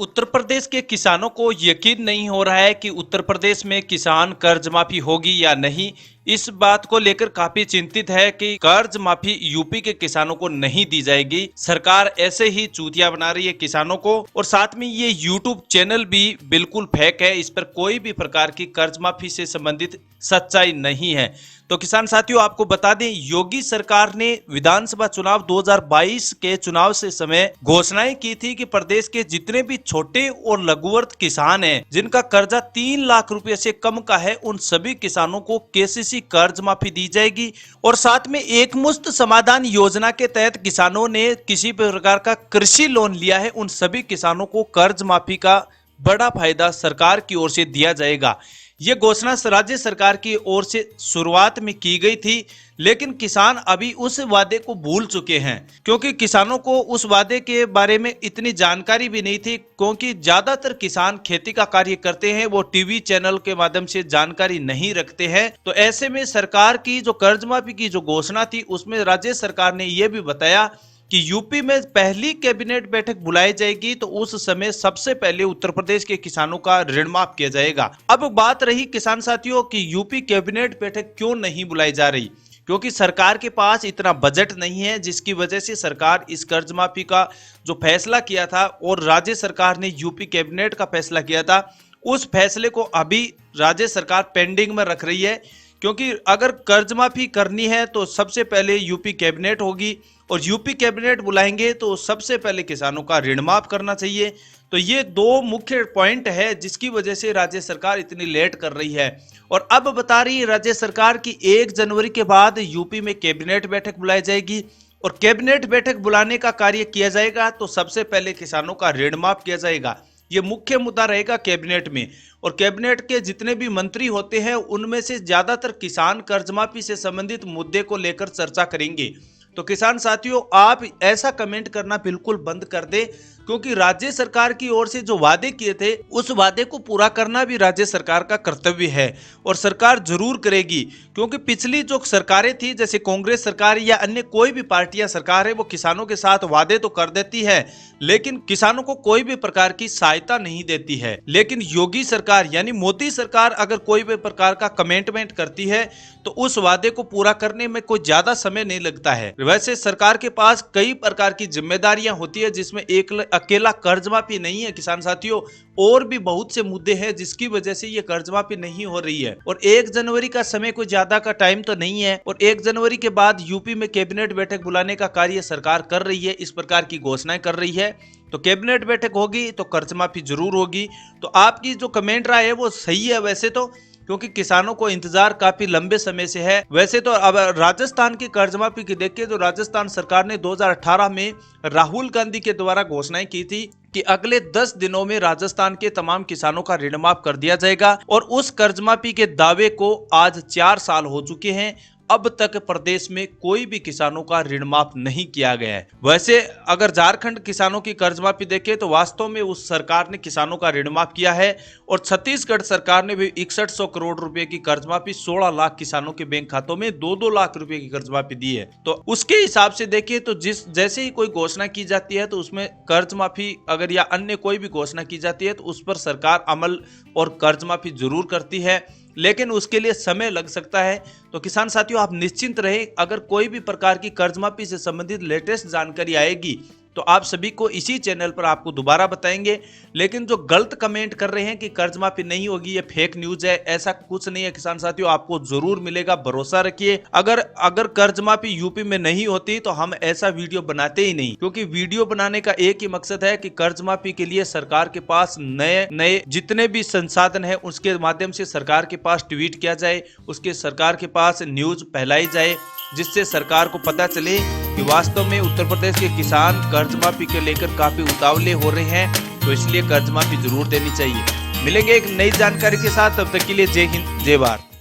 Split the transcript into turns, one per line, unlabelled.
उत्तर प्रदेश के किसानों को यकीन नहीं हो रहा है कि उत्तर प्रदेश में किसान कर्ज माफी होगी या नहीं। इस बात को लेकर काफी चिंतित है कि कर्ज माफी यूपी के किसानों को नहीं दी जाएगी। सरकार ऐसे ही चूतिया बना रही है किसानों को, और साथ में ये यूट्यूब चैनल भी बिल्कुल फेक है। इस पर कोई भी प्रकार की कर्ज माफी से संबंधित सच्चाई नहीं है। तो किसान साथियों, आपको बता दें, योगी सरकार ने विधानसभा चुनाव 2022 के चुनाव से समय घोषणाएं की थी कि प्रदेश के जितने भी छोटे और लघुवर्ग किसान हैं, जिनका कर्जा 3 लाख रुपए से कम का है, उन सभी किसानों को केसीसी कर्ज माफी दी जाएगी। और साथ में एक मुश्त समाधान योजना के तहत किसानों ने किसी भी प्रकार का कृषि लोन लिया है, उन सभी किसानों को कर्ज माफी का बड़ा फायदा सरकार की ओर से दिया जाएगा। ये घोषणा राज्य सरकार की ओर से शुरुआत में की गई थी, लेकिन किसान अभी उस वादे को भूल चुके हैं, क्योंकि किसानों को उस वादे के बारे में इतनी जानकारी भी नहीं थी। क्योंकि ज्यादातर किसान खेती का कार्य करते हैं, वो टीवी चैनल के माध्यम से जानकारी नहीं रखते हैं। तो ऐसे में सरकार की जो कर्ज माफी की जो घोषणा थी, उसमें राज्य सरकार ने यह भी बताया कि यूपी में पहली कैबिनेट बैठक बुलाई जाएगी, तो उस समय सबसे पहले उत्तर प्रदेश के किसानों का ऋण माफ किया जाएगा। अब बात रही किसान साथियों कि यूपी कैबिनेट बैठक क्यों नहीं बुलाई जा रही, क्योंकि सरकार के पास इतना बजट नहीं है, जिसकी वजह से सरकार इस कर्ज माफी का जो फैसला किया था और राज्य सरकार ने यूपी कैबिनेट का फैसला किया था, उस फैसले को अभी राज्य सरकार पेंडिंग में रख रही है। क्योंकि अगर कर्ज माफी करनी है तो सबसे पहले यूपी कैबिनेट होगी, और यूपी कैबिनेट बुलाएंगे तो सबसे पहले किसानों का ऋण माफ करना चाहिए। तो ये दो मुख्य पॉइंट है जिसकी वजह से राज्य सरकार इतनी लेट कर रही है। और अब बता रही है राज्य सरकार की 1 जनवरी के बाद यूपी में कैबिनेट बैठक बुलाई जाएगी, और कैबिनेट बैठक बुलाने का कार्य किया जाएगा तो सबसे पहले किसानों का ऋण माफ किया जाएगा। ये मुख्य मुद्दा रहेगा कैबिनेट में, और कैबिनेट के जितने भी मंत्री होते हैं, उनमें से ज्यादातर किसान कर्जमाफी से संबंधित मुद्दे को लेकर चर्चा करेंगे। तो किसान साथियों, आप ऐसा कमेंट करना बिल्कुल बंद कर दे, क्योंकि राज्य सरकार की ओर से जो वादे किए थे, उस वादे को पूरा करना भी राज्य सरकार का कर्तव्य है, और सरकार जरूर करेगी। क्योंकि पिछली जो सरकारें थी, जैसे कांग्रेस सरकार या अन्य कोई भी पार्टियां सरकार है, वो किसानों के साथ वादे तो कर देती है, लेकिन किसानों को कोई भी प्रकार की सहायता नहीं देती है। लेकिन योगी सरकार यानी मोदी सरकार अगर कोई भी प्रकार का कमिटमेंट करती है, तो उस वादे को पूरा करने में कोई ज्यादा समय नहीं लगता है। वैसे सरकार के पास कई प्रकार की जिम्मेदारियां होती है, जिसमें एक अकेला कर्ज माफी नहीं है किसान साथियों, और भी बहुत से मुद्दे हैं जिसकी वजह से ये कर्ज माफी नहीं हो रही है। और 1 जनवरी का समय कोई ज्यादा का टाइम तो नहीं है, और 1 जनवरी के बाद यूपी में कैबिनेट बैठक बुलाने का कार्य सरकार कर रही है, इस प्रकार की घोषणाएं कर रही है। तो कैबिनेट बैठक होगी तो कर्ज माफी जरूर होगी। तो आपकी जो कमेंट राय है वो सही है वैसे तो, क्योंकि किसानों को इंतजार काफी लंबे समय से है। वैसे तो अब राजस्थान की कर्ज माफी की देखिए, तो राजस्थान सरकार ने 2018 में राहुल गांधी के द्वारा घोषणाएं की थी कि अगले 10 दिनों में राजस्थान के तमाम किसानों का ऋण माफ कर दिया जाएगा, और उस कर्ज माफी के दावे को आज 4 साल हो चुके हैं। अब तक प्रदेश में कोई भी किसानों का ऋण माफ नहीं किया गया है। वैसे अगर झारखंड किसानों की कर्ज माफी देखें, तो वास्तव में उस सरकार ने किसानों का ऋण माफ किया है, और छत्तीसगढ़ सरकार ने भी 6100 करोड़ रुपए की कर्ज माफी 16 लाख किसानों के बैंक खातों में 2-2 लाख रुपए की कर्ज माफी दी है। तो उसके हिसाब से देखिए, तो जैसे ही कोई घोषणा की जाती है, तो उसमें कर्ज माफी अगर या अन्य कोई भी घोषणा की जाती है, तो उस पर सरकार अमल और कर्ज माफी जरूर करती है, लेकिन उसके लिए समय लग सकता है। तो किसान साथियों, आप निश्चिंत रहे, अगर कोई भी प्रकार की कर्ज माफी से संबंधित लेटेस्ट जानकारी आएगी तो आप सभी को इसी चैनल पर आपको दोबारा बताएंगे। लेकिन जो गलत कमेंट कर रहे हैं कि कर्ज माफी नहीं होगी, ये फेक न्यूज है, ऐसा कुछ नहीं है किसान साथियों, आपको जरूर मिलेगा, भरोसा रखिए। अगर कर्ज माफी यूपी में नहीं होती तो हम ऐसा वीडियो बनाते ही नहीं, क्योंकि वीडियो बनाने का एक ही मकसद है कि कर्ज माफी के लिए सरकार के पास नए जितने भी संसाधन है, उसके माध्यम से सरकार के पास ट्वीट किया जाए, उसके सरकार के पास न्यूज फैलाई जाए, जिससे सरकार को पता चले कि वास्तव में उत्तर प्रदेश के किसान कर्ज माफी के लेकर काफी उतावले हो रहे हैं। तो इसलिए कर्ज माफी जरूर देनी चाहिए। मिलेंगे एक नई जानकारी के साथ, तब तक के लिए जय हिंद जय भारत।